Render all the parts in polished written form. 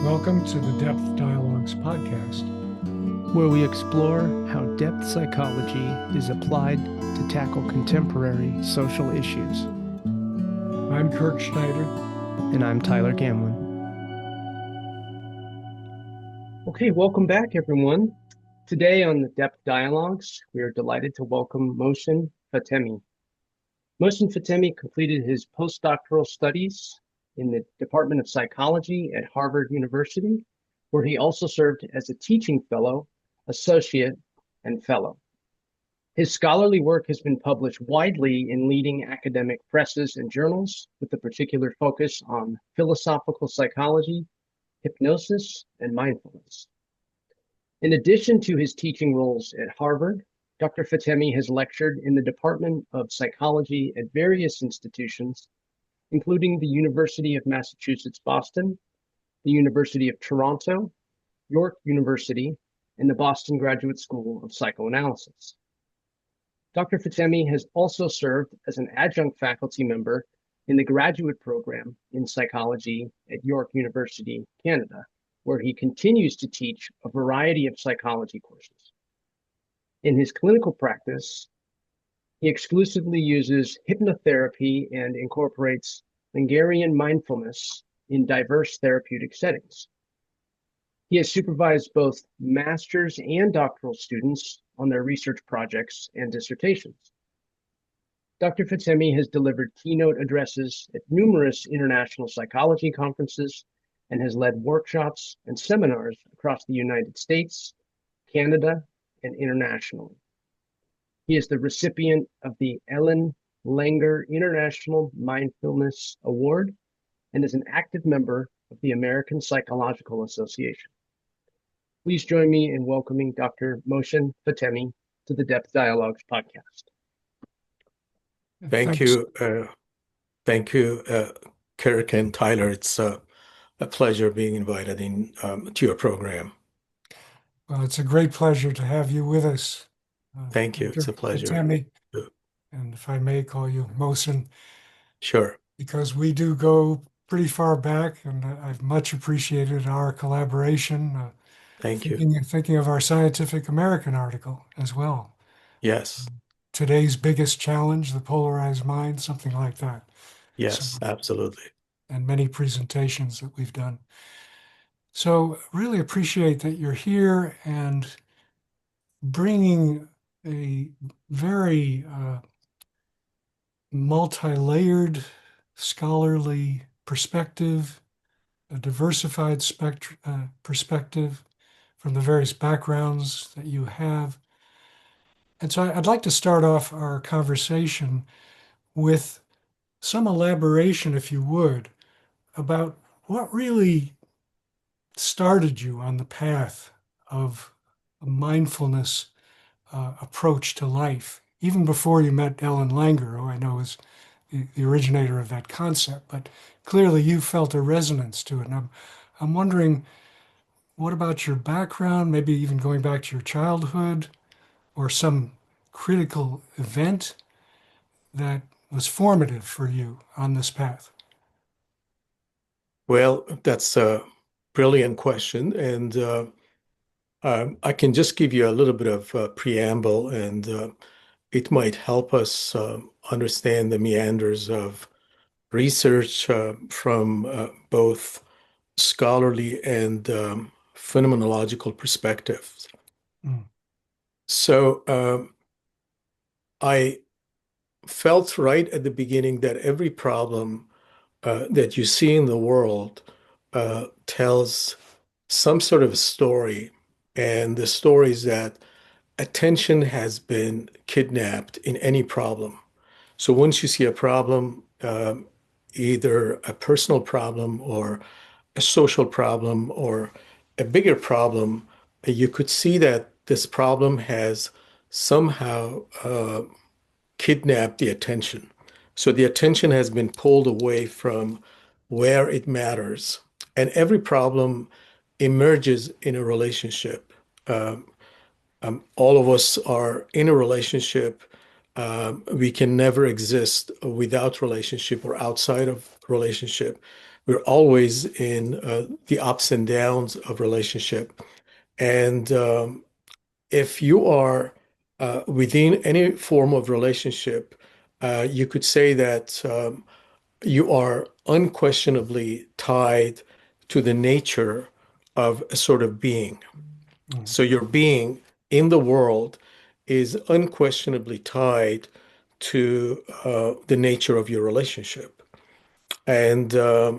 Welcome to the Depth Dialogues podcast, where we explore how depth psychology is applied to tackle contemporary social issues. I'm Kirk Schneider. And I'm Tyler Gamlin. Okay, welcome back, everyone. Today on the Depth Dialogues, we are delighted to welcome Mohsen Fatemi. Mohsen Fatemi completed his postdoctoral studies in the Department of Psychology at Harvard University, where he also served as a teaching fellow, associate, and fellow. His scholarly work has been published widely in leading academic presses and journals, with a particular focus on philosophical psychology, hypnosis, and mindfulness. In addition to his teaching roles at Harvard, Dr. Fatemi has lectured in the Department of Psychology at various institutions, including the University of Massachusetts, Boston, the University of Toronto, York University, and the Boston Graduate School of Psychoanalysis. Dr. Fatemi has also served as an adjunct faculty member in the graduate program in psychology at York University, Canada, where he continues to teach a variety of psychology courses. In his clinical practice, he exclusively uses hypnotherapy and incorporates Langerian Mindfulness in diverse therapeutic settings. He has supervised both master's and doctoral students on their research projects and dissertations. Dr. Fatemi has delivered keynote addresses at numerous international psychology conferences and has led workshops and seminars across the United States, Canada, and internationally. He is the recipient of the Ellen Langer International Mindfulness Award and is an active member of the American Psychological Association. Please join me in welcoming Dr. Mohsen Fatemi to the Depth Dialogues podcast. Thank you. Thank you, Kirk and Tyler. It's a pleasure being invited in to your program. Well, it's a great pleasure to have you with us. Thank you. It's a pleasure. Fatemi, and if I may call you Mohsen. Sure. Because we do go pretty far back, and I've much appreciated our collaboration. Thank you. Thinking of our Scientific American article as well. Yes. Today's biggest challenge, the polarized mind, something like that. Yes, so, absolutely. And many presentations that we've done. So really appreciate that you're here and bringing a very multi-layered scholarly perspective, a diversified perspective from the various backgrounds that you have. And so I'd like to start off our conversation with some elaboration, if you would, about what really started you on the path of a mindfulness approach to life, even before you met Ellen Langer, who I know is the originator of that concept, but clearly you felt a resonance to it. And I'm wondering, what about your background, maybe even going back to your childhood or some critical event that was formative for you on this path? Well, that's a brilliant question. And I can just give you a little bit of preamble, and it might help us understand the meanders of research from both scholarly and phenomenological perspectives. Mm. So I felt right at the beginning that every problem that you see in the world tells some sort of story, and the story is that attention has been kidnapped in any problem. So once you see a problem, either a personal problem or a social problem or a bigger problem, you could see that this problem has somehow kidnapped the attention. So the attention has been pulled away from where it matters. And every problem emerges in a relationship. All of us are in a relationship. We can never exist without relationship or outside of relationship. we're always in the ups and downs of relationship. And if you are within any form of relationship, you could say that you are unquestionably tied to the nature of a sort of being. Mm. So your being in the world is unquestionably tied to the nature of your relationship. And uh,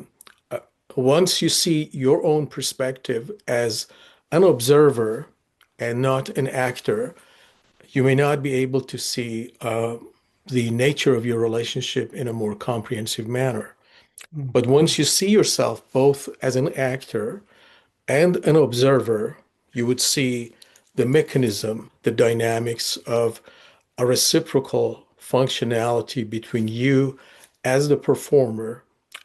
once you see your own perspective as an observer and not an actor, you may not be able to see the nature of your relationship in a more comprehensive manner. Mm. But once you see yourself both as an actor and an observer, you would see the mechanism, the dynamics of a reciprocal functionality between you as the performer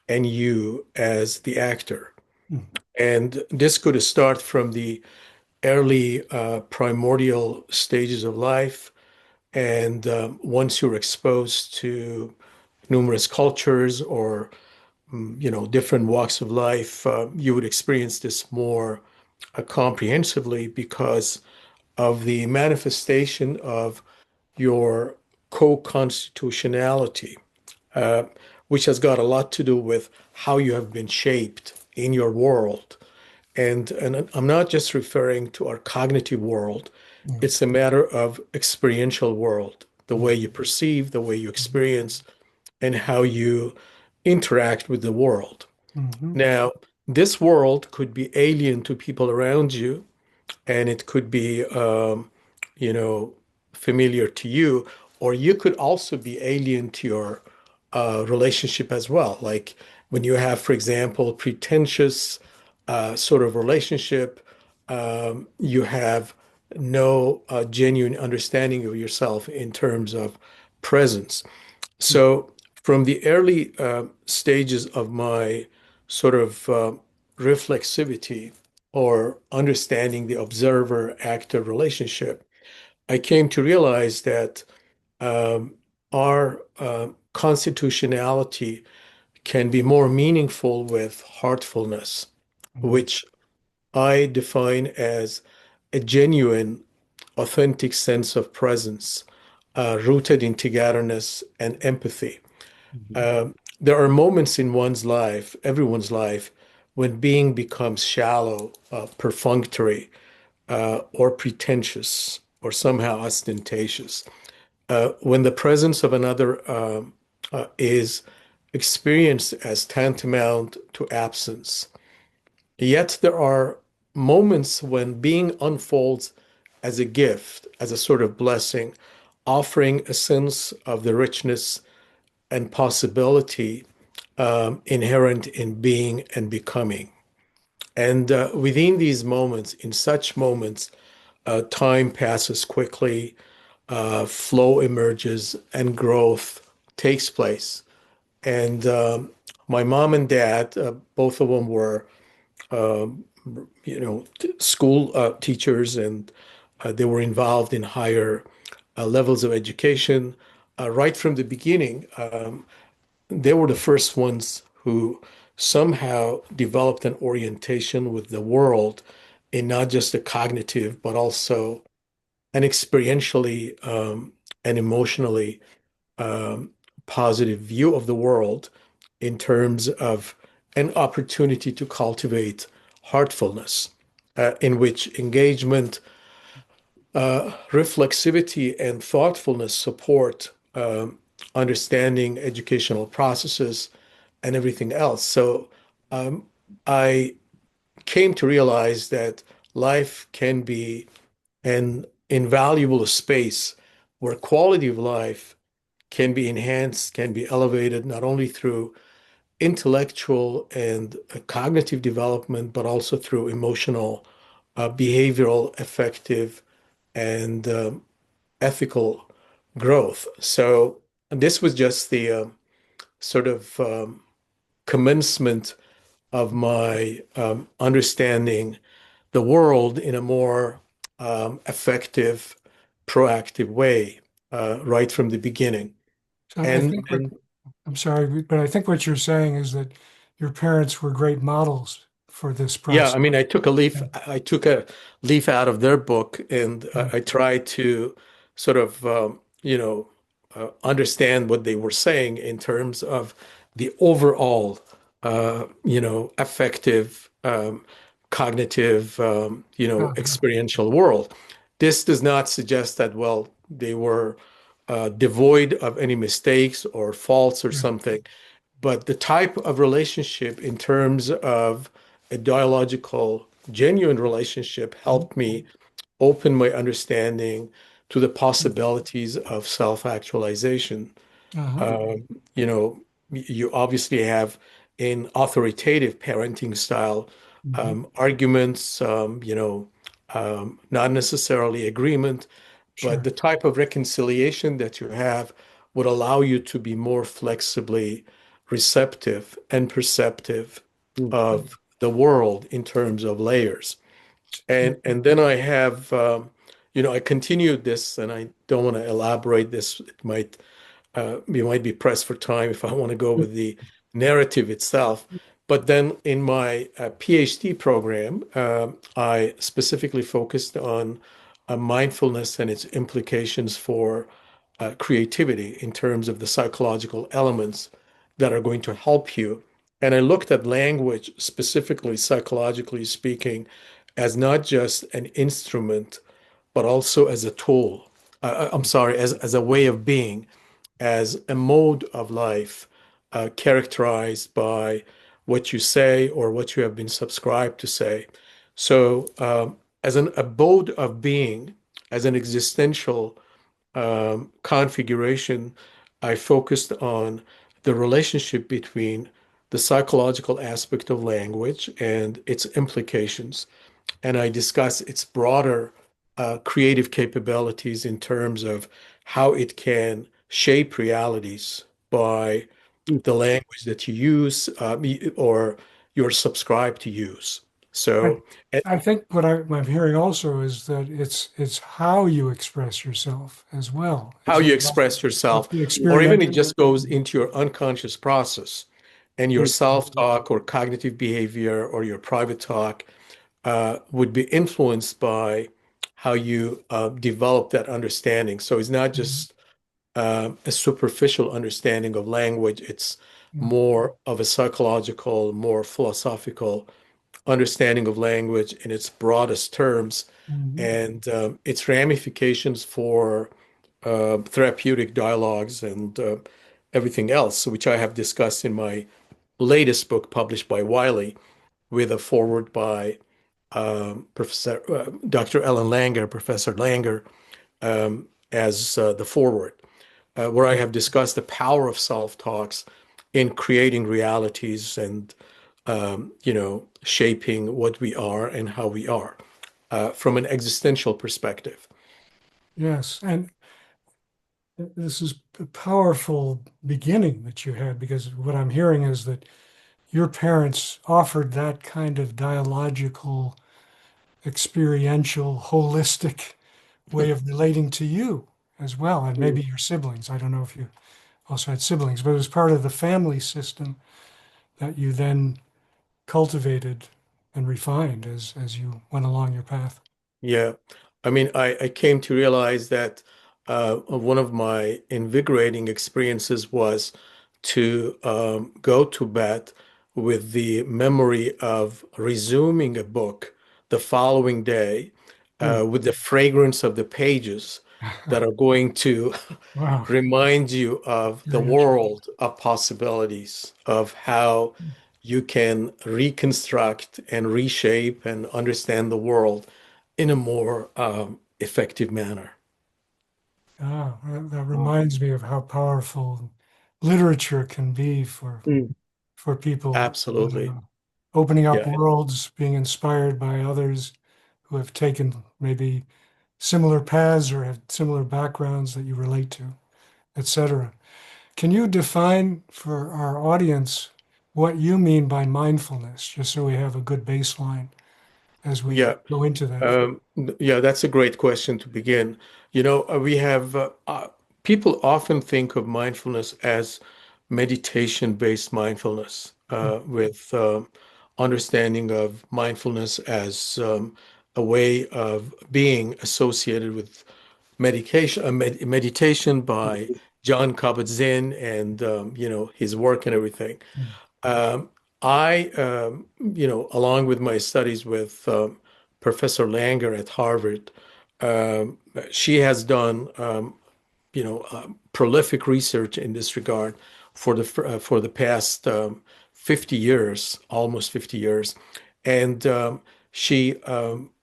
and you as the actor. Mm. And this could start from the early primordial stages of life. And once you're exposed to numerous cultures or different walks of life, you would experience this more comprehensively because of the manifestation of your co-constitutionality, uh, which has got a lot to do with how you have been shaped in your world. And I'm not just referring to our cognitive world. Mm. It's a matter of experiential world, the Mm. way you perceive, the way you experience, and how you interact with the world. Mhm. Now, this world could be alien to people around you, and it could be, you know, familiar to you, or you could also be alien to your relationship as well. Like when you have, for example, pretentious sort of relationship, you have no genuine understanding of yourself in terms of presence. Mm. So, from the early stages of my sort of reflexivity or understanding the observer actor relationship, I came to realize that um, our constitutionality can be more meaningful with heartfulness, Mhm. which I define as a genuine, authentic sense of presence, rooted in togetherness and empathy. Mhm. There are moments in one's life, everyone's life, when being becomes shallow, perfunctory, or pretentious, or somehow ostentatious. When the presence of another is experienced as tantamount to absence. Yet there are moments when being unfolds as a gift, as a sort of blessing, offering a sense of the richness and possibility inherent in being and becoming. And within these moments, in such moments, time passes quickly, flow emerges, and growth takes place. And my mom and dad, both of them were, school teachers, and they were involved in higher levels of education. Right from the beginning, they were the first ones who somehow developed an orientation with the world in not just a cognitive, but also an experientially and emotionally um, positive view of the world in terms of an opportunity to cultivate heartfulness, in which engagement, reflexivity, and thoughtfulness support understanding educational processes and everything else. So I came to realize that life can be an invaluable space where quality of life can be enhanced, can be elevated, not only through intellectual and cognitive development, but also through emotional, behavioral, affective, and ethical growth. So this was just the sort of commencement of my understanding the world in a more effective, proactive way right from the beginning. So I And, think what and I'm sorry, but I think what you're saying is that your parents were great models for this Yeah, process. I mean, I took a leaf out of their book, and Yeah. I tried to sort of, understand what they were saying in terms of the overall, affective, cognitive, Uh-huh. experiential world. This does not suggest that, well, they were devoid of any mistakes or faults or Right. something. But the type of relationship in terms of a dialogical, genuine relationship helped me open my understanding to the possibilities of self-actualization. Uh-huh. Um, you know, you obviously have in authoritative parenting style Mhm. arguments, not necessarily agreement, but Sure. the type of reconciliation that you have would allow you to be more flexibly receptive and perceptive Mm. of the world in terms of layers. Yeah. And then I have, I continued this, and I don't want to elaborate this. It might you might be pressed for time if I want to go with the narrative itself. But then in my PhD program, I specifically focused on mindfulness and its implications for creativity in terms of the psychological elements that are going to help you. And I looked at language, specifically psychologically speaking, as not just an instrument, but also as a tool. I'm sorry, as a way of being, as a mode of life characterized by what you say or what you have been subscribed to say. So, as an abode of being, as an existential configuration, I focused on the relationship between the psychological aspect of language and its implications. And I discuss its broader creative capabilities in terms of how it can shape realities by Mm. the language that you use or you're subscribed to use. I, So, I think I'm hearing also is that it's how you express yourself as well. how Is you it express what's yourself, the or even it experiential? just goes into your unconscious process and your Mm. self-talk or cognitive behavior or your private talk would be influenced by how you develop that understanding. So it's not Mhm. just a superficial understanding of language, it's Yeah. more of a psychological, more philosophical understanding of language in its broadest terms Mhm. and its ramifications for therapeutic dialogues and everything else, which I have discussed in my latest book published by Wiley with a foreword by Professor Dr. Ellen Langer, Professor Langer, as the foreword, where I have discussed the power of self-talks in creating realities and shaping what we are and how we are from an existential perspective. Yes, and this is a powerful beginning that you had because what I'm hearing is that your parents offered that kind of dialogical, experiential, holistic way of relating to you as well, and Mm. maybe your siblings. I don't know if you also had siblings, but it was part of the family system that you then cultivated and refined as you went along your path. Yeah. I mean, I came to realize that one of my invigorating experiences was to go to bed with the memory of resuming a book the following day Mm. with the fragrance of the pages that are going to Wow, remind you of the very interesting. world of possibilities, of how you can reconstruct and reshape and understand the world in a more effective manner. That reminds me of how powerful literature can be Mm. for people, Absolutely. opening up Yeah. worlds, being inspired by others who have taken maybe similar paths or have similar backgrounds that you relate to, etc. Can you define for our audience what you mean by mindfulness, just so we have a good baseline as we Yeah. go into that? Yeah, that's a great question to begin. We have people often think of mindfulness as meditation-based mindfulness. with understanding of mindfulness as a way of being associated with meditation by John Kabat-Zinn and his work and everything. Um, along with my studies with Professor Langer at Harvard, um, she has done prolific research in this regard for the past 50 years, almost 50 years, and she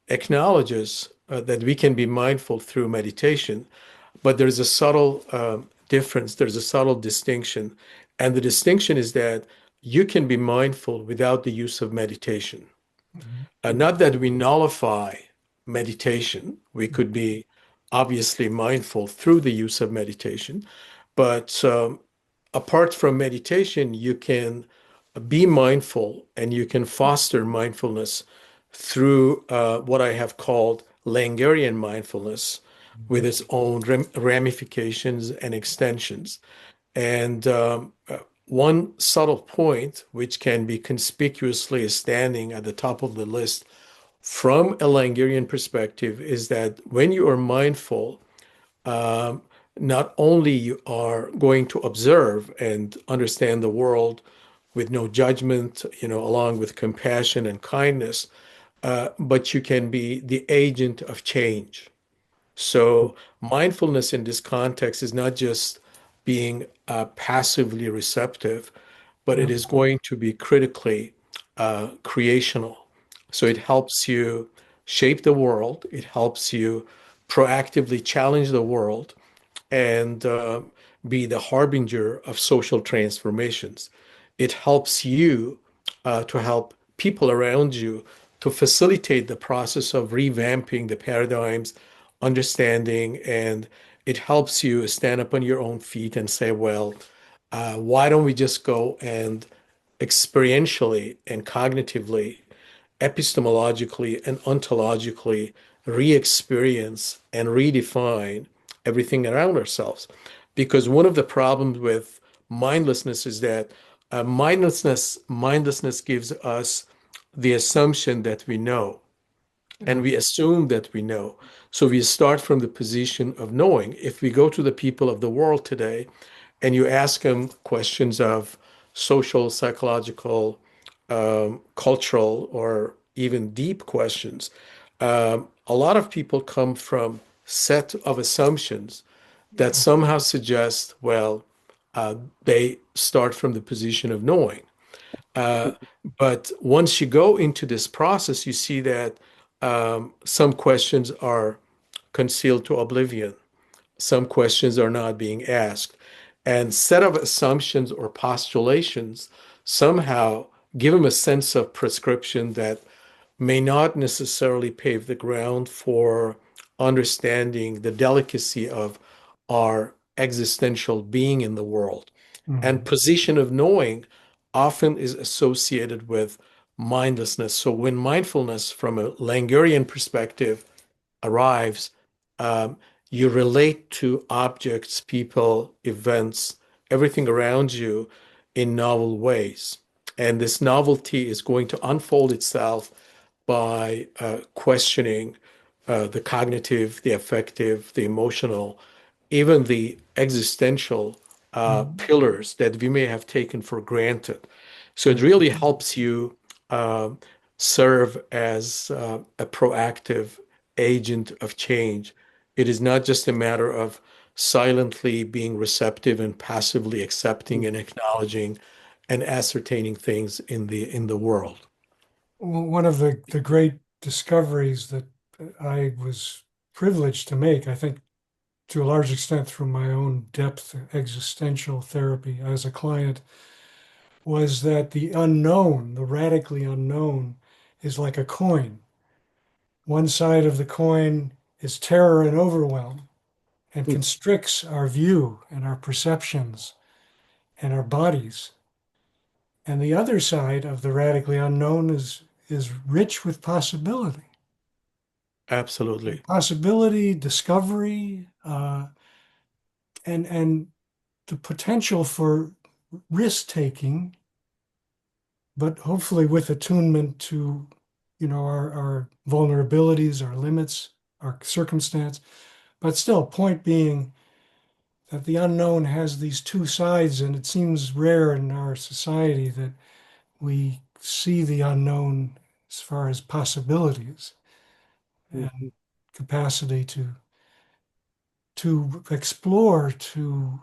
acknowledges that we can be mindful through meditation, but there's a subtle difference. There's a subtle distinction, and the distinction is that you can be mindful without the use of meditation. Not that we nullify meditation. We could be obviously mindful through the use of meditation, but apart from meditation, you can be mindful and you can foster mindfulness through what I have called Langerian mindfulness with its own ramifications and extensions. And one subtle point, which can be conspicuously standing at the top of the list from a Langerian perspective, is that when you are mindful, um, not only you are going to observe and understand the world with no judgment, along with compassion and kindness, but you can be the agent of change. So mindfulness in this context is not just being passively receptive, but it Yeah. is going to be critically creational. So it helps you shape the world. It helps you proactively challenge the world and be the harbinger of social transformations. It helps you to help people around you to facilitate the process of revamping the paradigms, understanding, and it helps you stand up on your own feet and say, well, why don't we just go and experientially and cognitively, epistemologically and ontologically re-experience and redefine everything around ourselves? Because one of the problems with mindlessness is that mindlessness gives us the assumption that we know, and we assume that we know. So we start from the position of knowing. If we go to the people of the world today and you ask them questions of social, psychological, cultural, or even deep questions, a lot of people come from set of assumptions that somehow suggest, well, they start from the position of knowing. Uh, but once you go into this process, you see that some questions are concealed to oblivion. Some questions are not being asked. And set of assumptions or postulations somehow give them a sense of prescription that may not necessarily pave the ground for understanding the delicacy of our existential being in the world. And position of knowing often is associated with mindlessness. So when mindfulness from a Langerian perspective arrives, um, you relate to objects, people, events, everything around you in novel ways. And this novelty is going to unfold itself by questioning the cognitive, the affective, the emotional, even the existential pillars that we may have taken for granted. So it really helps you uh, serve as a proactive agent of change. It is not just a matter of silently being receptive and passively accepting and acknowledging and ascertaining things in the world. One of the great discoveries that I was privileged to make, I think to a large extent through my own depth existential therapy as a client, was that the unknown, the radically unknown, is like a coin. One side of the coin is terror and overwhelm and constricts our view and our perceptions and our bodies. And the other side of the radically unknown is rich with possibility. Absolutely. Possibility, discovery, and the potential for risk taking but hopefully with attunement to, our vulnerabilities, our limits, our circumstance. But still, point being that the unknown has these two sides, and it seems rare in our society that we see the unknown as far as possibilities and Mhm. capacity to explore, to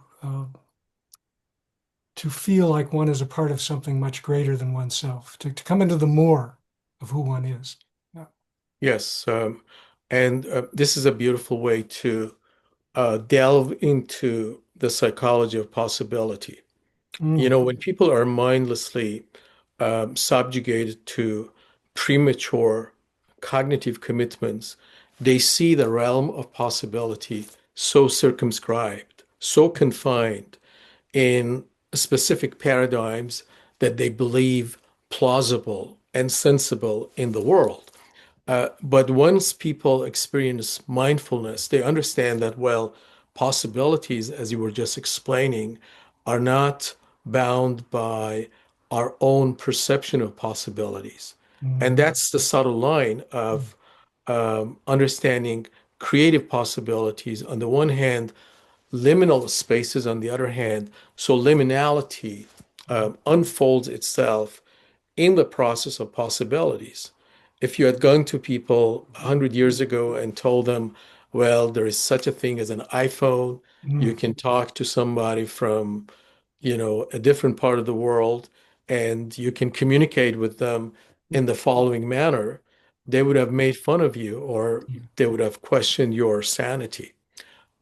feel like one is a part of something much greater than oneself, to come into the more of who one is. Yeah. Yes, and this is a beautiful way to delve into the psychology of possibility. You Mm, know, when people are mindlessly subjugated to premature cognitive commitments, they see the realm of possibility so circumscribed, so confined in specific paradigms that they believe plausible and sensible in the world. But once people experience mindfulness, they understand that, well, possibilities, as you were just explaining, are not bound by our own perception of possibilities. And mm, that's the subtle line of understanding creative possibilities on the one hand, liminal spaces on the other hand. So liminality unfolds itself in the process of possibilities. If you had gone to people 100 years ago and told them, well, there is such a thing as an iPhone, you mm, can talk to somebody from, a different part of the world, and you can communicate with them in the following manner, they would have made fun of you or mm. they would have questioned your sanity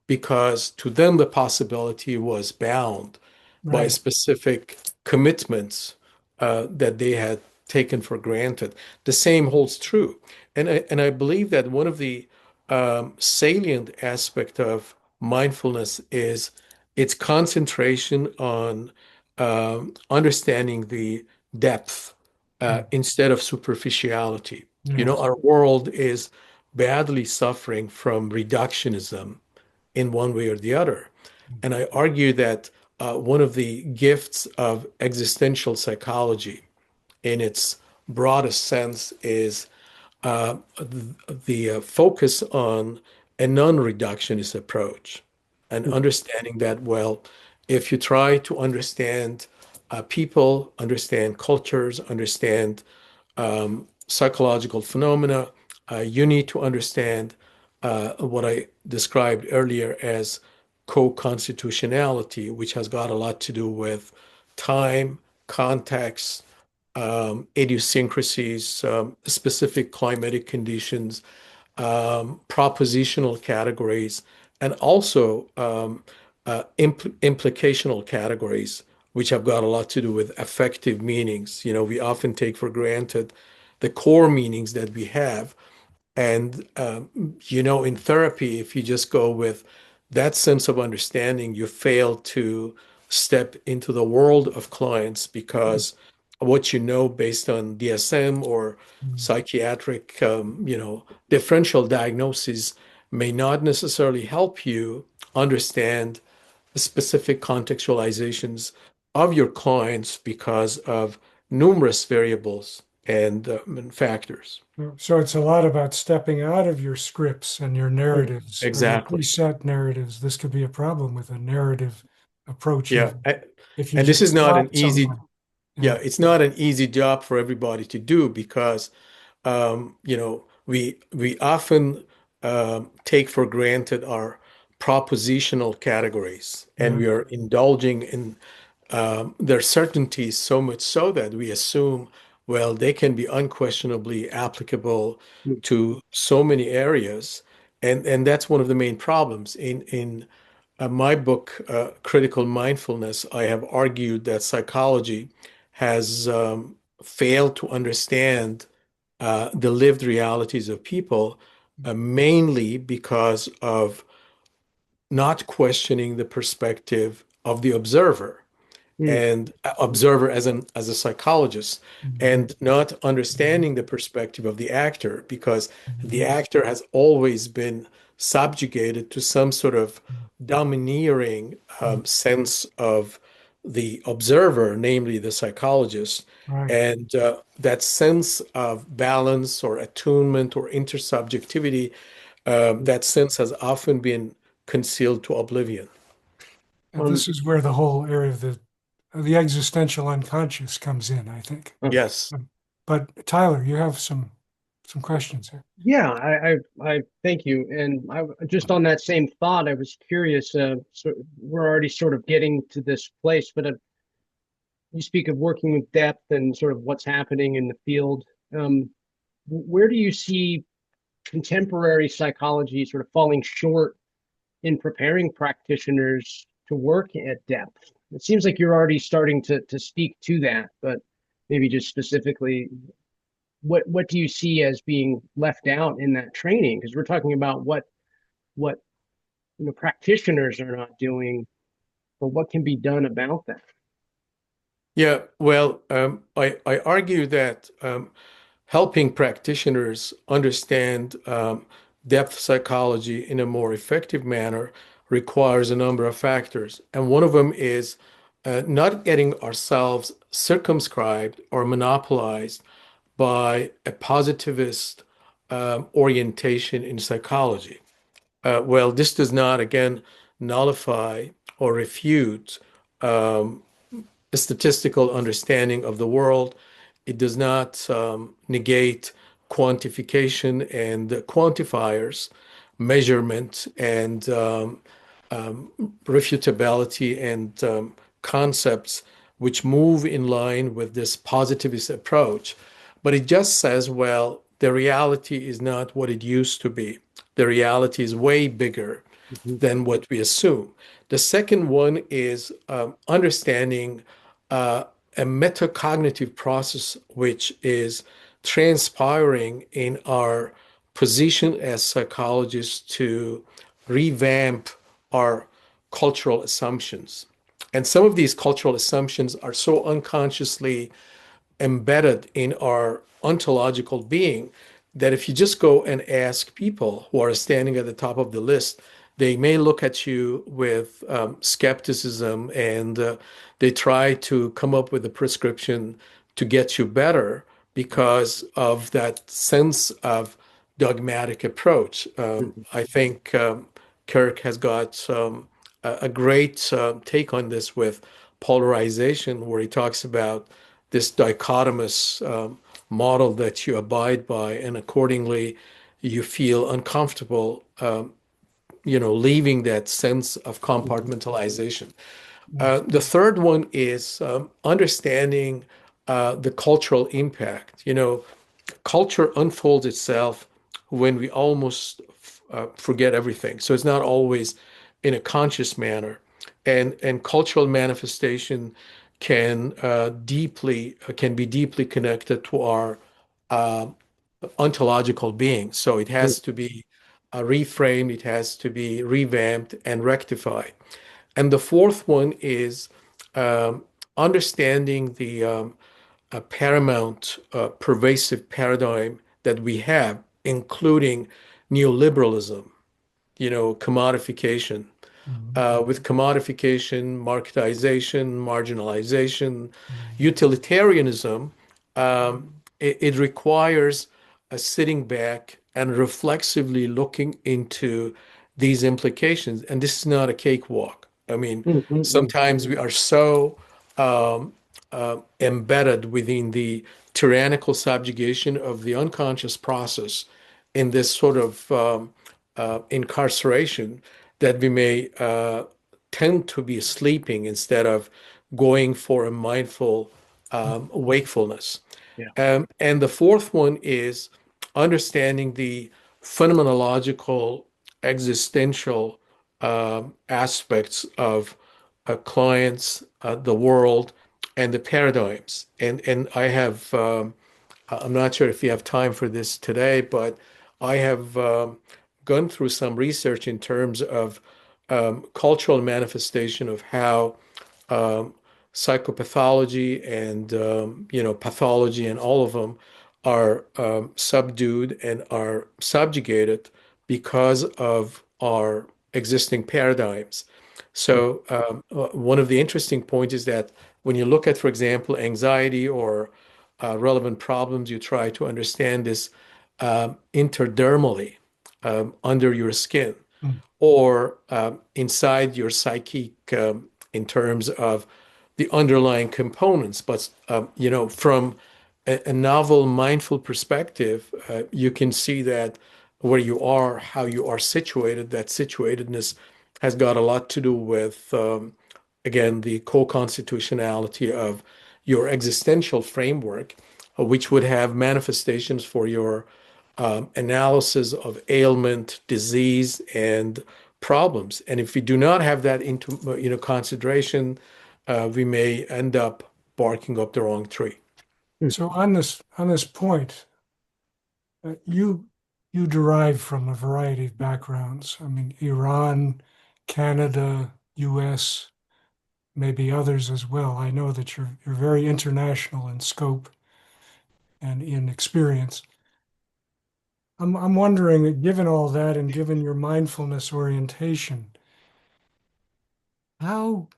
because to them the possibility was bound by Right. specific commitments that they had taken for granted. The same holds true. And I believe that one of the salient aspect of mindfulness is its concentration on understanding the depth Mm, instead of superficiality. You know, yes. our world is badly suffering from reductionism in one way or the other. And I argue that one of the gifts of existential psychology in its broadest sense is the focus on a non-reductionist approach and understanding that, well, if you try to understand people, understand cultures, understand psychological phenomena, you need to understand what I described earlier as co-constitutionality, which has got a lot to do with time, context, idiosyncrasies, specific climatic conditions, propositional categories, and also implicational categories, which have got a lot to do with affective meanings. You know, we often take for granted the core meanings that we have, and, in therapy, if you just go with that sense of understanding, you fail to step into the world of clients because what you know based on DSM or Mm, psychiatric, differential diagnoses may not necessarily help you understand the specific contextualizations of your clients because of numerous variables and factors. so it's a lot about stepping out of your scripts and your narratives or your Exactly. preset narratives. This could be a problem with a narrative approach, Yeah. even if you And this just is not stop an easy, someone. yeah, Yeah. it's not an easy job for everybody to do because, we often take for granted our propositional categories and Yeah. we are indulging in their certainties so much so that we assume, well, they can be unquestionably applicable to so many areas. And that's one of the main problems. In my book, Critical Mindfulness, I have argued that psychology has failed to understand the lived realities of people, mainly because of not questioning the perspective of the observer and observer as a psychologist Mm, and not understanding the perspective of the actor because the mm, actor has always been subjugated to some sort of domineering mm, sense of the observer, namely the psychologist. Right. And that sense of balance or attunement or intersubjectivity, that sense has often been concealed to oblivion. And this is where the whole area of the existential unconscious comes in, I think. Yes. But Tyler, you have some questions here. Yeah, I thank you. And I just on that same thought, I was curious. So we're already sort of getting to this place, but you speak of working with depth and sort of what's happening in the field. Where do you see contemporary psychology sort of falling short in preparing practitioners to work at depth? It seems like you're already starting to speak to that, but maybe just specifically, what do you see as being left out in that training? Because we're talking about what practitioners are not doing, but what can be done about that? Yeah, well, I argue that helping practitioners understand depth psychology in a more effective manner requires a number of factors. And one of them is not getting ourselves circumscribed or monopolized by a positivist orientation in psychology. Well, this does not, again, nullify or refute a statistical understanding of the world. It does not negate quantification and quantifiers, measurement and refutability and concepts which move in line with this positivist approach. But it just says, well, the reality is not what it used to be. The reality is way bigger Mhm. than what we assume. The second one is understanding a metacognitive process which is transpiring in our position as psychologists to revamp our cultural assumptions. And some of these cultural assumptions are so unconsciously embedded in our ontological being that if you just go and ask people who are standing at the top of the list, they may look at you with skepticism and they try to come up with a prescription to get you better because of that sense of dogmatic approach. Mhm. I think Kirk has got a great take on this with polarization, where he talks about this dichotomous model that you abide by, and accordingly, you feel uncomfortable, leaving that sense of Mhm. compartmentalization. The third one is understanding the cultural impact. Culture unfolds itself when we almost forget everything. So it's not always in a conscious manner, and cultural manifestation can be deeply connected to our uh, ontological being. So it has to be reframed, it has to be revamped and rectified. And the fourth one is um, understanding the paramount, pervasive paradigm that we have, including neoliberalism, commodification. Mhm. With commodification, marketization, marginalization, Mhm. utilitarianism, it requires a sitting back and reflexively looking into these implications. And this is not a cakewalk. I mean, Mhm. sometimes we are so um, embedded within the tyrannical subjugation of the unconscious process in this sort of incarceration that we may tend to be sleeping instead of going for a mindful wakefulness. Yeah. And the fourth one is understanding the phenomenological, existential aspects of clients, the world, and the paradigms. And I have, I'm not sure if you have time for this today, but I have gone through some research in terms of cultural manifestation of how um, psychopathology and pathology and all of them are subdued and are subjugated because of our existing paradigms. So one of the interesting points is that when you look at, for example, anxiety or relevant problems, you try to understand this interdermally under your skin Mm. or inside your psyche in terms of the underlying components. But from a novel, mindful perspective, you can see that where you are, how you are situated, that situatedness has got a lot to do with, again, the co-constitutionality of your existential framework, which would have manifestations for your analysis of ailment, disease, and problems. And if we do not have that into consideration, we may end up barking up the wrong tree. So on this point, you derive from a variety of backgrounds. I mean, Iran, Canada, U.S., maybe others as well. I know that you're very international in scope and in experience. I'm wondering, given all that and given your mindfulness orientation, how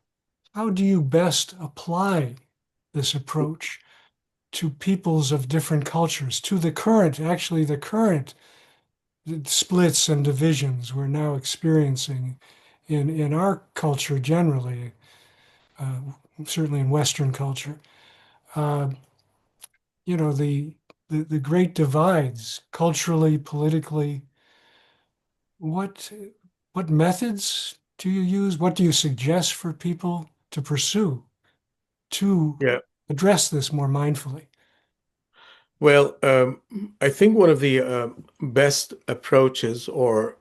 how do you best apply this approach to peoples of different cultures, to the current splits and divisions we're now experiencing in our culture generally, uh, certainly in Western culture. Uh, the great divides culturally, politically. What what methods do you use? What do you suggest for people to pursue to Yeah. address this more mindfully? Well, I think one of the best approaches or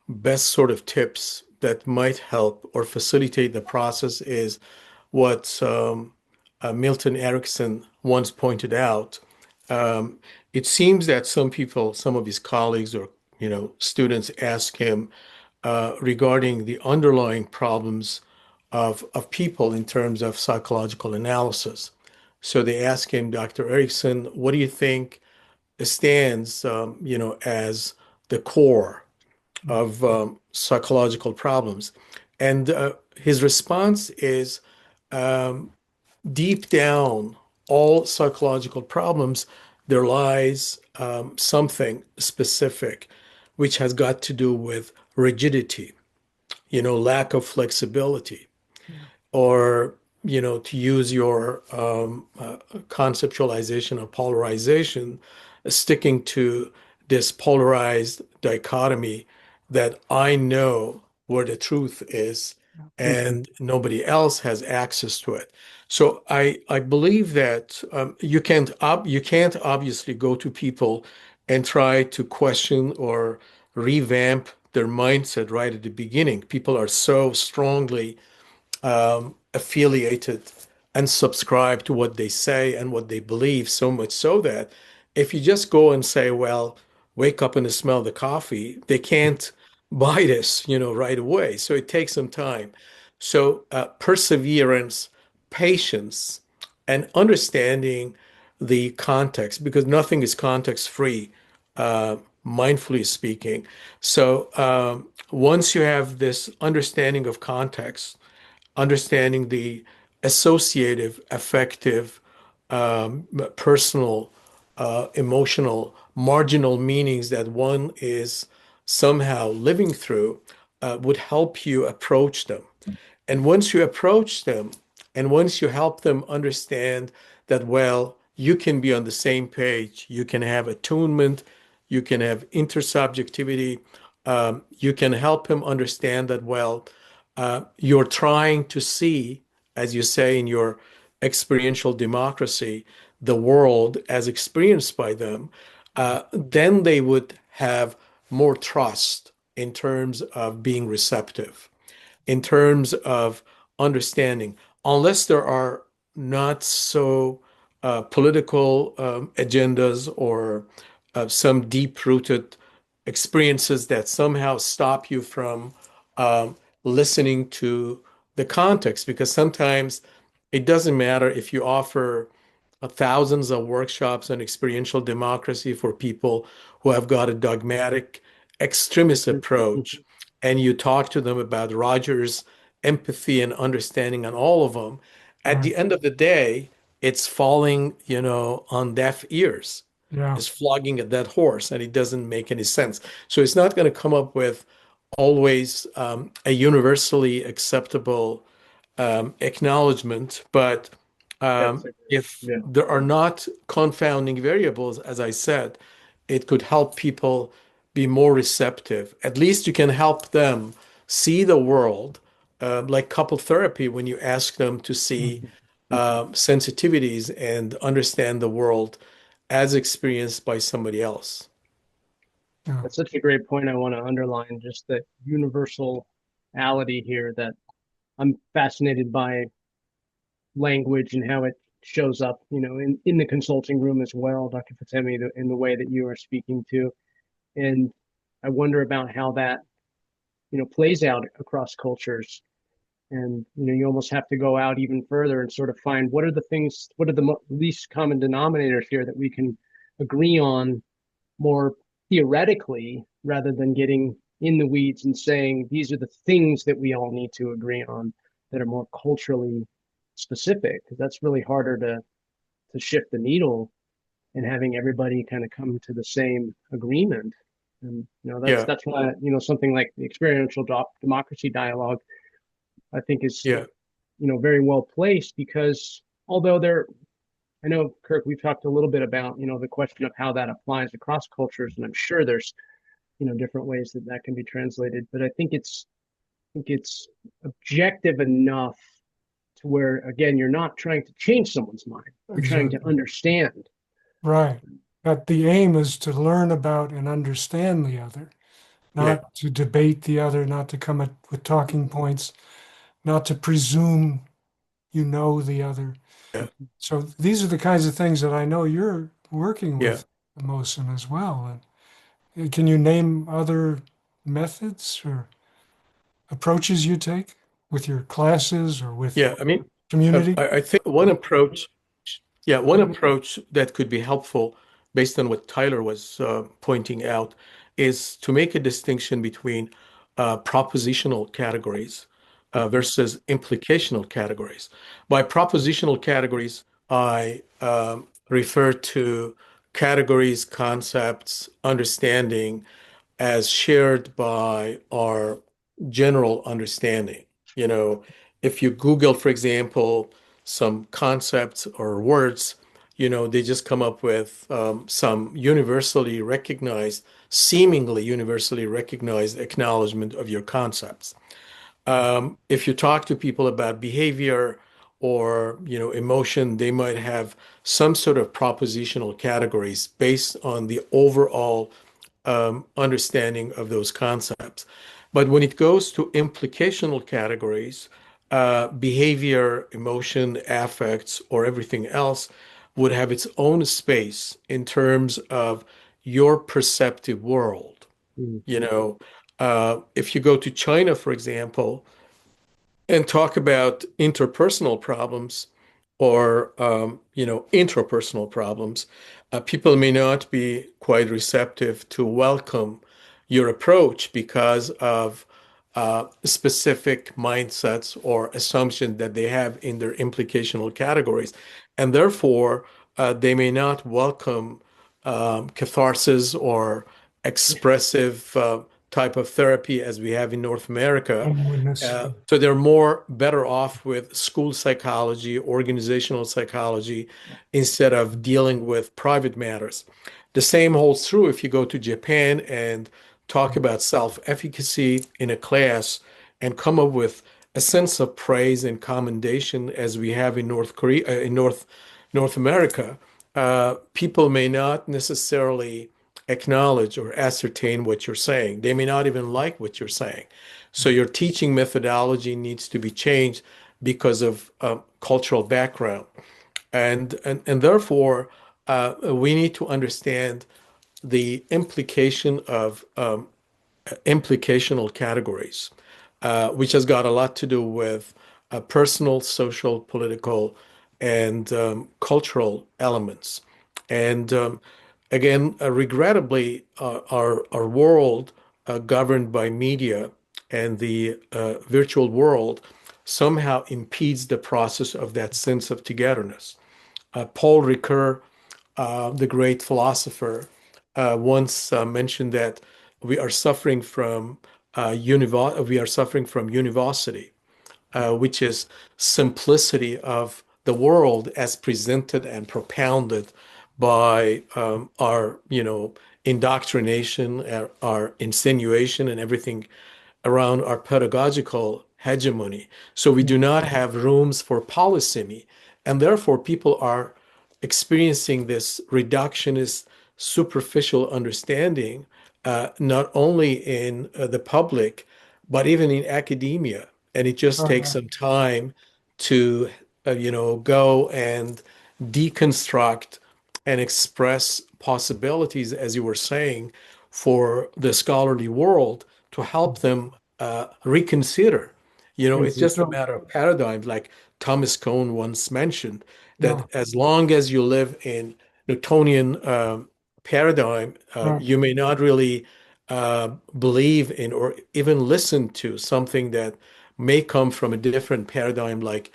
best sort of tips that might help or facilitate the process is what Milton Erickson once pointed out. Um, it seems that some people, some of his colleagues or students, ask him regarding the underlying problems of people in terms of psychological analysis. So they ask him, Dr. Erickson, what do you think stands, as the core of psychological problems? And his response is, um, deep down, all psychological problems, there lies something specific, which has got to do with rigidity, lack of flexibility, or to use your conceptualization of polarization, sticking to this polarized dichotomy that I know where the truth is and nobody else has access to it. So I believe that you can't obviously go to people and try to question or revamp their mindset right at the beginning. People are so strongly affiliated and subscribe to what they say and what they believe, so much so that if you just go and say, well, wake up and smell the coffee, they can't buy this, right away. So it takes some time. So perseverance, patience, and understanding the context, because nothing is context free, mindfully speaking. So once you have this understanding of context, understanding the associative, affective, personal, emotional, marginal meanings that one is somehow living through, would help you approach them. And once you approach them, and once you help them understand that, well, you can be on the same page, you can have attunement, you can have intersubjectivity, you can help him understand that, well, you're trying to see, as you say in your experiential democracy, the world as experienced by them, then they would have more trust in terms of being receptive, in terms of understanding, unless there are not so political agendas or some deep-rooted experiences that somehow stop you from um, listening to the context. Because sometimes it doesn't matter if you offer thousands of workshops on experiential democracy for people who have got a dogmatic extremist approach, and you talk to them about Rogers empathy and understanding on all of them. At Right. the end of the day, it's falling, on deaf ears. Yeah. It's flogging a dead horse, and it doesn't make any sense. So it's not going to come up with always a universally acceptable acknowledgement, but That's a great, if yeah. there are not confounding variables, as I said, it could help people be more receptive. At least you can help them see the world, like couple therapy, when you ask them to see Mhm. Mhm. sensitivities and understand the world as experienced by somebody else. Yeah. That's such a great point. I want to underline just the universality here that I'm fascinated by language and how it shows up, in the consulting room as well, Dr. Fatemi, in the way that you are speaking to. And I wonder about how that, plays out across cultures. And, you almost have to go out even further and sort of find what are the things, what are the least common denominators here that we can agree on more theoretically rather than getting in the weeds and saying these are the things that we all need to agree on that are more culturally specific, because that's really harder to shift the needle and having everybody kind of come to the same agreement. And that's Yeah, that's why something like the experiential democracy dialogue I think is yeah, very well placed, because although there I know, Kirk, we've talked a little bit about, the question of how that applies across cultures, and I'm sure there's, different ways that that can be translated. But I think it's objective enough to where, again, you're not trying to change someone's mind. You're trying to Exactly. understand. Right. But the aim is to learn about and understand the other, yeah, not to debate the other, not to come up with talking points, not to presume you know the other. yeah, So these are the kinds of things that I know you're working yeah. with, Mohsen, as well. And can you name other methods or approaches you take with your classes or with Yeah, I mean, community? I think one approach that could be helpful based on what Tyler was pointing out is to make a distinction between propositional categories versus implicational categories. By propositional categories, I refer to categories, concepts, understanding as shared by our general understanding. You know, if you Google, for example, some concepts or words, they just come up with some universally recognized, seemingly universally recognized acknowledgement of your concepts. If you talk to people about behavior or, emotion, they might have some sort of propositional categories based on the overall understanding of those concepts. But when it goes to implicational categories, behavior, emotion, affects, or everything else would have its own space in terms of your perceptive world. Mm. You know, if you go to China, for example, and talk about interpersonal problems or intrapersonal problems, people may not be quite receptive to welcome your approach because of specific mindsets or assumptions that they have in their implicational categories, and therefore they may not welcome catharsis or expressive type of therapy as we have in North America. Genuineness. So they're more better off with school psychology, organizational psychology, instead of dealing with private matters. The same holds true if you go to Japan and talk about self-efficacy in a class and come up with a sense of praise and commendation as we have in North Korea, in North America. People may not necessarily acknowledge or ascertain what you're saying. They may not even like what you're saying. So your teaching methodology needs to be changed because of cultural background. And therefore, we need to understand the implication of implicational categories, which has got a lot to do with personal, social, political, and cultural elements. And again, regrettably, our world governed by media and the virtual world somehow impedes the process of that sense of togetherness. Paul Ricoeur, the great philosopher, once mentioned that we are suffering from univocity, which is simplicity of the world as presented and propounded by our, indoctrination, our insinuation, and everything around our pedagogical hegemony. So we do not have rooms for polysemy, and therefore people are experiencing this reductionist, superficial understanding, not only in the public, but even in academia. And it just takes Uh, some time to, go and deconstruct and express possibilities, as you were saying, for the scholarly world to help them reconsider. It's Mhm. just a so, matter of paradigms, like Thomas Cone once mentioned, yeah, that as long as you live in Newtonian paradigm, right. you may not really believe in or even listen to something that may come from a different paradigm, like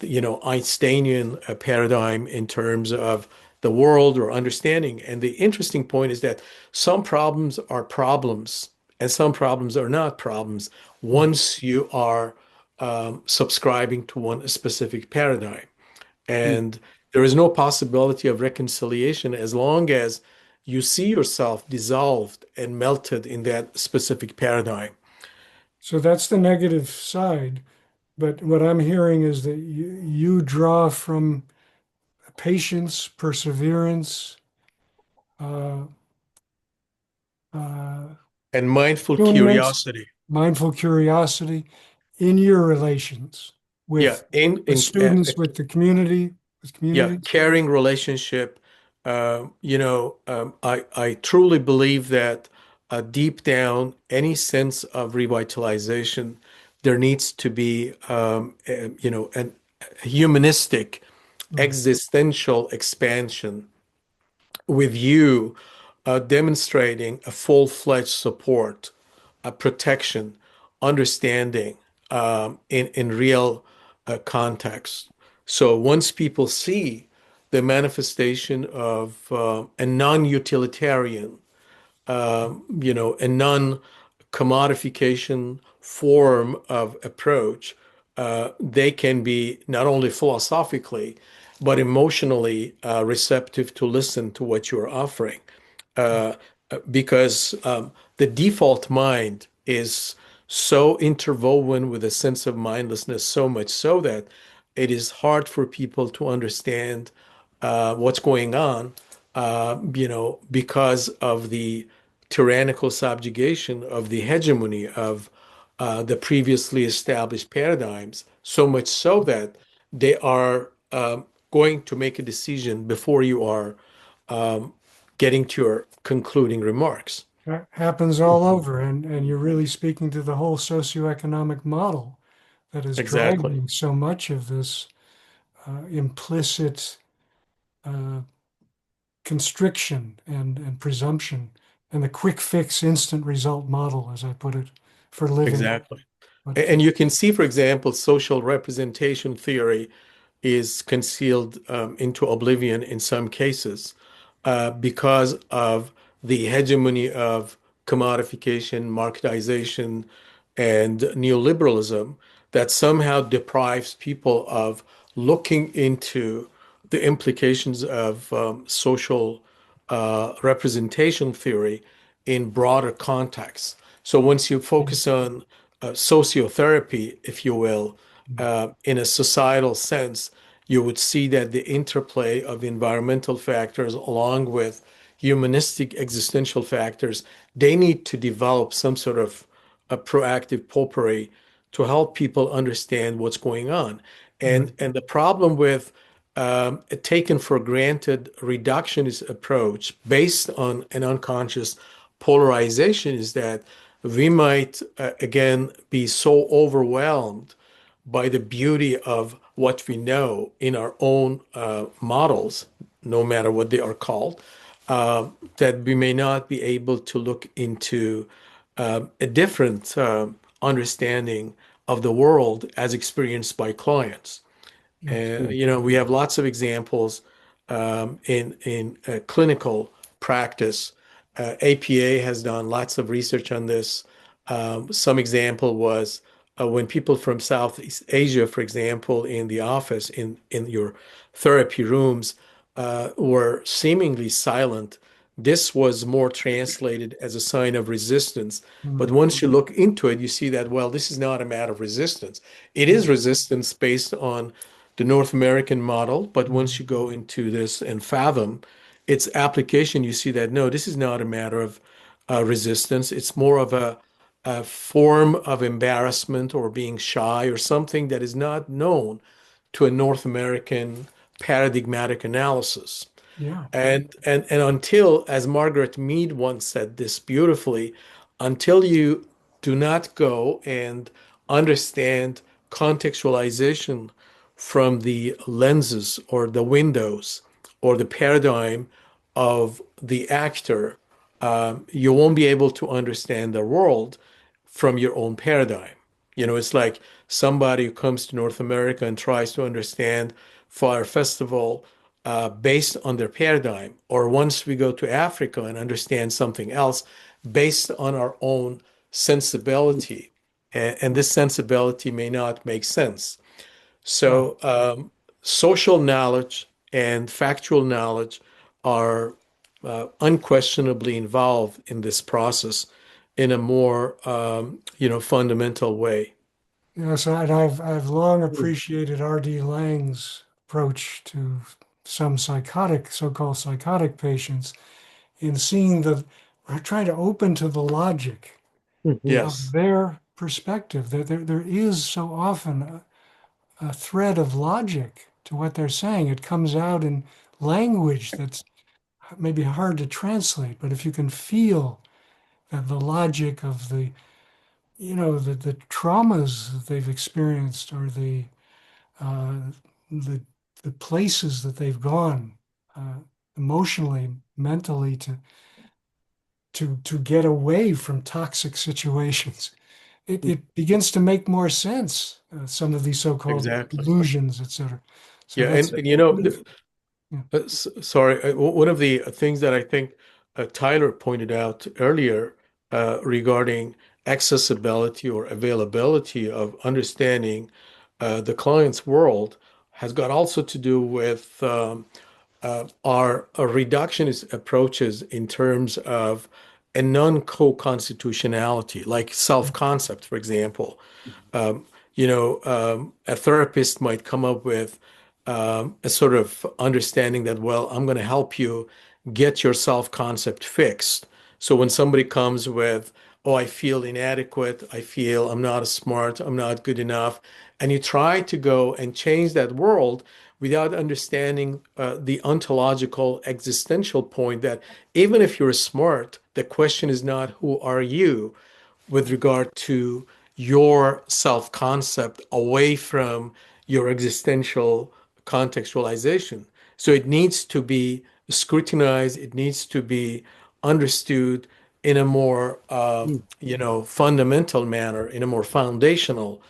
Einsteinian paradigm in terms of the world or understanding. And the interesting point is that some problems are problems and some problems are not problems once you are subscribing to one specific paradigm. And there is no possibility of reconciliation as long as you see yourself dissolved and melted in that specific paradigm. So that's the negative side. But what I'm hearing is that you draw from patience, perseverance, uh, uh, And mindful attunement, curiosity. mindful curiosity in your relations Yeah, with students, with the community, with yeah, communities. caring relationship. I truly believe that deep down, any sense of revitalization, there needs to be, an humanistic, Mm. existential expansion with you demonstrating a full-fledged support, protection, understanding in real context. So once people see the manifestation of a non-utilitarian, a non-commodification form of approach, they can be not only philosophically, but emotionally receptive to listen to what you're offering. Uh, because the default mind is so interwoven with a sense of mindlessness, so much so that it is hard for people to understand what's going on, because of the tyrannical subjugation of the hegemony of the previously established paradigms, so much so that they are going to make a decision before you are getting to your concluding remarks. That happens all over, and you're really speaking to the whole socioeconomic model that is Exactly. driving so much of this implicit uh, constriction and presumption and the quick fix, instant result model, as I put it, for living. Exactly. But And you can see, for example, social representation theory is concealed into oblivion in some cases because of the hegemony of commodification, marketization, and neoliberalism that somehow deprives people of looking into the implications of social representation theory in broader contexts. So once you focus on sociotherapy, if you will, in a societal sense, you would see that the interplay of environmental factors along with humanistic existential factors, they need to develop some sort of a proactive potpourri to help people understand what's going on. And the problem with a taken for granted reductionist approach based on an unconscious polarization is that we might again be so overwhelmed by the beauty of what we know in our own models, no matter what they are called, that we may not be able to look into a different understanding of the world as experienced by clients. Absolutely. We have lots of examples in clinical practice. APA has done lots of research on this. Some example was when people from Southeast Asia, for example, in the office, in your therapy rooms, were seemingly silent. This was more translated as a sign of resistance. But Mm. once you look into it, you see that, well, this is not a matter of resistance. It is Mm. resistance based on the North American model, but once Mm. you go into this and fathom its application, you see that no, this is not a matter of resistance. It's more of a form of embarrassment or being shy or something that is not known to a North American paradigmatic analysis. Yeah. And until, as Margaret Mead once said this beautifully, until you do not go and understand contextualization from the lenses or the windows or the paradigm of the actor, you won't be able to understand the world from your own paradigm. It's like somebody who comes to North America and tries to understand Fire Festival based on their paradigm, or once we go to Africa and understand something else based on our own sensibility. And this sensibility may not make sense. Yeah. So, social knowledge and factual knowledge are unquestionably involved in this process in a more, fundamental way. Yes, and I've long appreciated R.D. Laing's approach to some so-called psychotic patients in seeing trying to open to the logic Mhm. of Yes, their perspective. There is so often a thread of logic to what they're saying. It comes out in language that's maybe hard to translate, but if you can feel that the logic of the traumas that they've experienced or uh, the the places that they've gone emotionally, mentally to get away from toxic situations. It begins to make more sense. Some of these so-called exactly. illusions, etc. So Yeah, that's and yeah. sorry, one of the things that I think Tyler pointed out earlier regarding accessibility or availability of understanding the client's world has got also to do with our reductionist approaches in terms of a non-co-constitutionality, like self-concept, for example. A therapist might come up with a sort of understanding that, well, I'm going to help you get your self-concept fixed. So when somebody comes with, oh, I feel inadequate, I feel I'm not smart, I'm not good enough, and you try to go and change that world without understanding the ontological existential point that even if you're smart, the question is not who are you, with regard to your self concept away from your existential contextualization. So it needs to be scrutinized, it needs to be understood in a more, fundamental manner, in a more foundational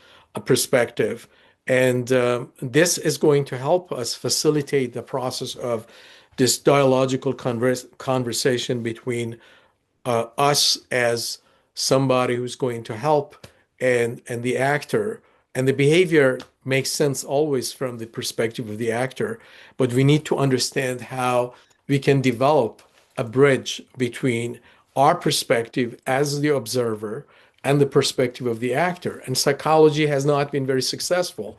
perspective. And this is going to help us facilitate the process of this dialogical conversation between us as somebody who's going to help and the actor. And the behavior makes sense always from the perspective of the actor, but we need to understand how we can develop a bridge between our perspective as the observer and the perspective of the actor. And psychology has not been very successful,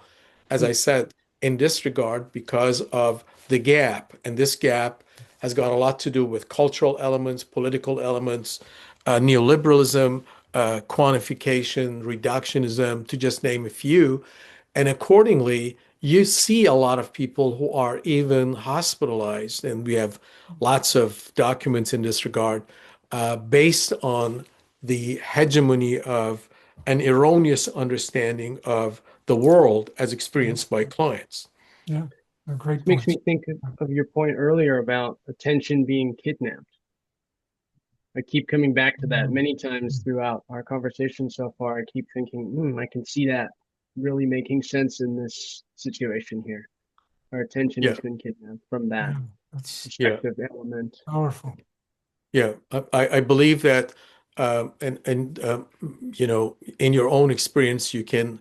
as I said, in this regard because of the gap. And this gap has got a lot to do with cultural elements, political elements, neoliberalism, quantification, reductionism, to just name a few. And accordingly, you see a lot of people who are even hospitalized, and we have lots of documents in this regard, based on the hegemony of an erroneous understanding of the world as experienced by clients. Yeah, they're great This makes points. me think of your point earlier about attention being kidnapped. I keep coming back to that many times throughout our conversation so far. I keep thinking, I can see that really making sense in this situation here. Our attention Yeah, has been kidnapped from that Yeah, that's yeah. perspective element. powerful. Yeah, I believe that, in your own experience, you can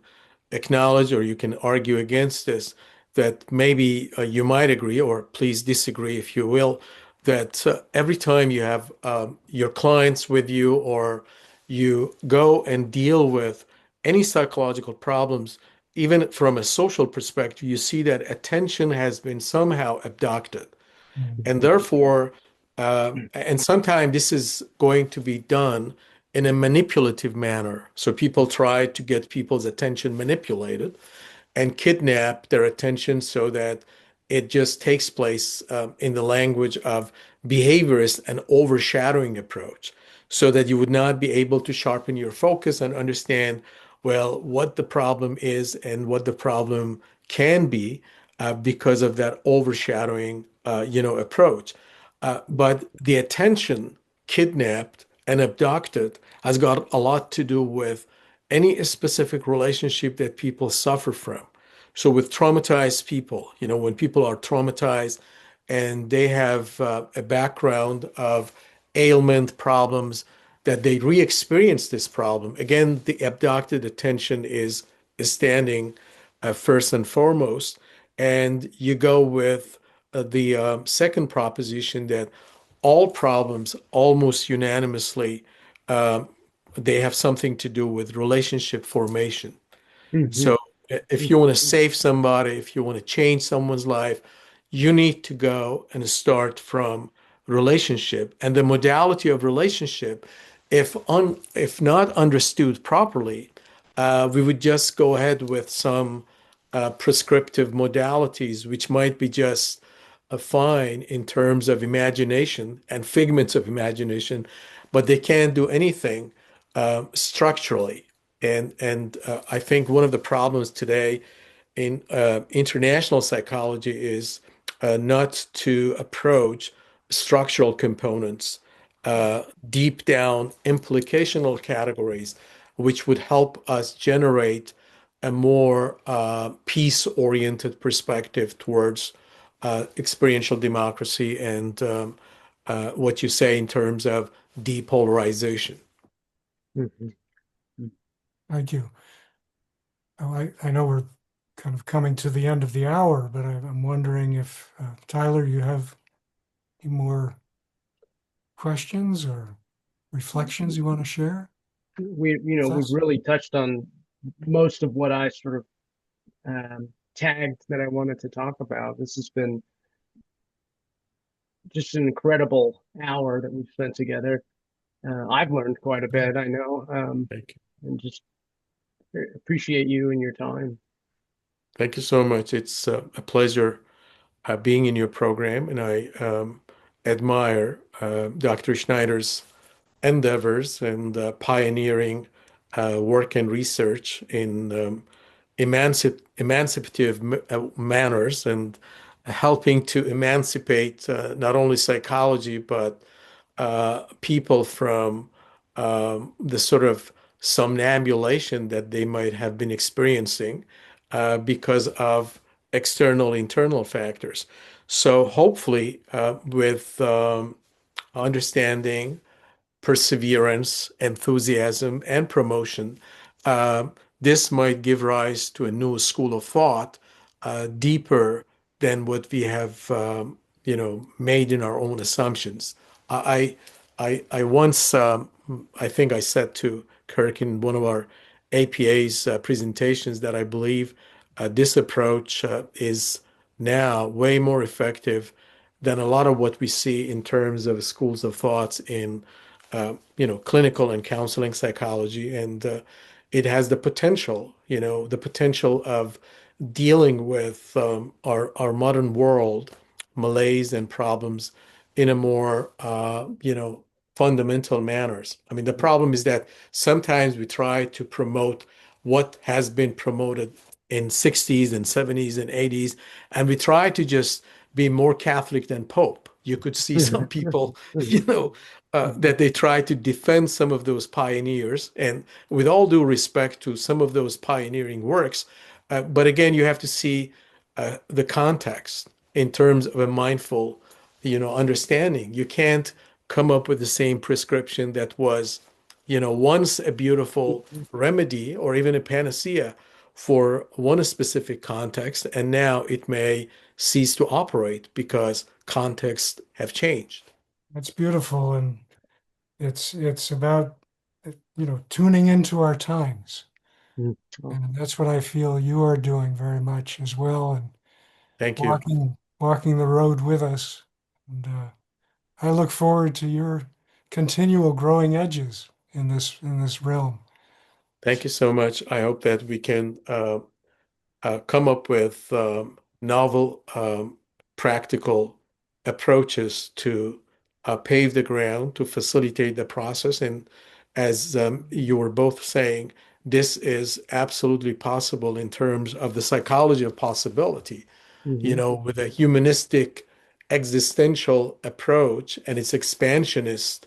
acknowledge or you can argue against this, that maybe you might agree, or please disagree if you will, that every time you have your clients with you or you go and deal with any psychological problems, even from a social perspective, you see that attention has been somehow abducted. And Mhm. therefore, and sometimes this is going to be done in a manipulative manner. So people try to get people's attention manipulated and kidnap their attention so that it just takes place in the language of behaviorist and overshadowing approach, so that you would not be able to sharpen your focus and understand, well, what the problem is and what the problem can be because of that overshadowing, approach. But the attention kidnapped and abducted has got a lot to do with any specific relationship that people suffer from. So with traumatized people, when people are traumatized and they have a background of ailment problems, that they re-experience this problem. Again, the abducted attention is standing first and foremost. And you go with the second proposition that all problems almost unanimously they have something to do with relationship formation. Hmm. So if you want to save somebody, if you want to change someone's life, you need to go and start from relationship. And the modality of relationship, if not understood properly, we would just go ahead with some prescriptive modalities, which might be just fine in terms of imagination and figments of imagination, but they can't do anything structurally. And I think one of the problems today in international psychology is not to approach structural components, deep down implicational categories, which would help us generate a more peace-oriented perspective towards experiential democracy and what you say in terms of depolarization. Hmm. Thank you. Oh, I know we're kind of coming to the end of the hour, but I'm wondering if, Tyler, you have any more questions or reflections you want to share with We've us? really touched on most of what I sort of tagged that I wanted to talk about. This has been just an incredible hour that we've spent together. I've learned quite a bit, I know, Thank you. and just appreciate you and your time. Thank you so much. It's a pleasure being in your program, and I admire Dr. Schneider's endeavors and pioneering work and research in emancipative manners and helping to emancipate not only psychology but people from the sort of somnambulation that they might have been experiencing because of external internal factors. So hopefully, with understanding, perseverance, enthusiasm, and promotion, uh, this might give rise to a new school of thought, deeper than what we have, made in our own assumptions. I, I once, I think I said to Kirk in one of our APA's presentations that I believe this approach is now way more effective than a lot of what we see in terms of schools of thoughts in clinical and counseling psychology, and it has the potential, the potential of dealing with our modern world malaise and problems in a more, fundamental manners. I mean, the problem is that sometimes we try to promote what has been promoted in 60s and 70s and 80s, and we try to just be more Catholic than Pope. You could see some people, that they try to defend some of those pioneers, and with all due respect to some of those pioneering works, but again, you have to see the context in terms of a mindful, understanding. You can't come up with the same prescription that was, once a beautiful remedy or even a panacea for one specific context, and now it may cease to operate because contexts have changed. It's beautiful, and it's about tuning into our times, Mm. Oh, and that's what I feel you are doing very much as well, and Thank you. walking the road with us. And I look forward to your continual growing edges in this realm. Thank you so much. I hope that we can come up with novel, practical approaches to pave the ground, to facilitate the process. And as you were both saying, this is absolutely possible in terms of the psychology of possibility, mhm. with a humanistic existential approach and its expansionist,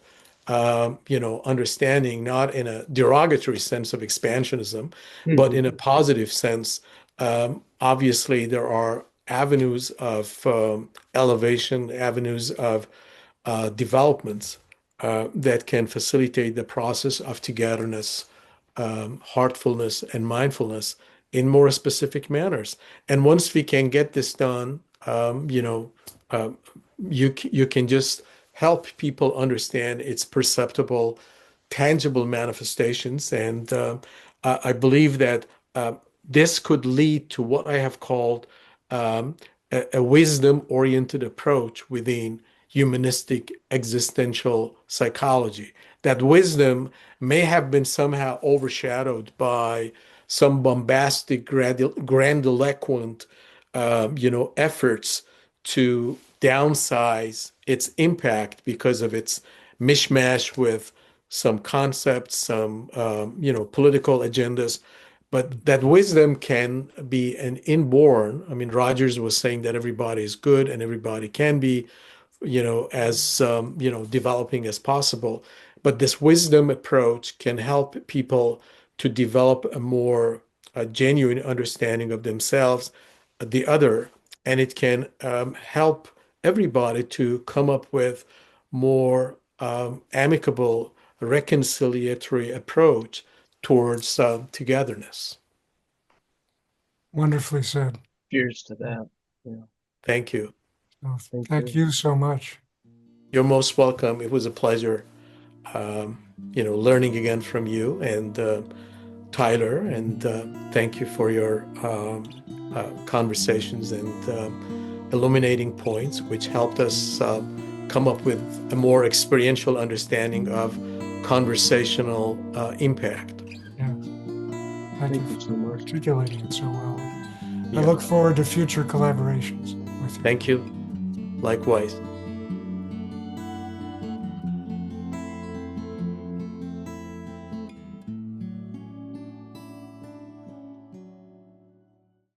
understanding, not in a derogatory sense of expansionism, but in a positive sense. Obviously, there are avenues of elevation, avenues of developments that can facilitate the process of togetherness, heartfulness, and mindfulness in more specific manners. And once we can get this done, uh, you can just help people understand its perceptible, tangible manifestations. And I believe that this could lead to what I have called a wisdom-oriented approach within humanistic existential psychology. That wisdom may have been somehow overshadowed by some bombastic, grandiloquent, efforts to downsize its impact because of its mishmash with some concepts, some, political agendas. But that wisdom can be an inborn. I mean, Rogers was saying that everybody is good and everybody can be, as developing as possible. But this wisdom approach can help people to develop a more genuine understanding of themselves, the other, and it can help everybody to come up with more amicable, reconciliatory approach towards togetherness. Wonderfully said. Cheers to that. Yeah, Thank you. So thank thank you. you so much. You're most welcome. It was a pleasure, learning again from you and Tyler, and thank you for your conversations and illuminating points, which helped us come up with a more experiential understanding of conversational impact. Yeah. Thank Thank you you so for much. articulating it so well. I Yeah. look forward to future collaborations with you. Thank you. Likewise.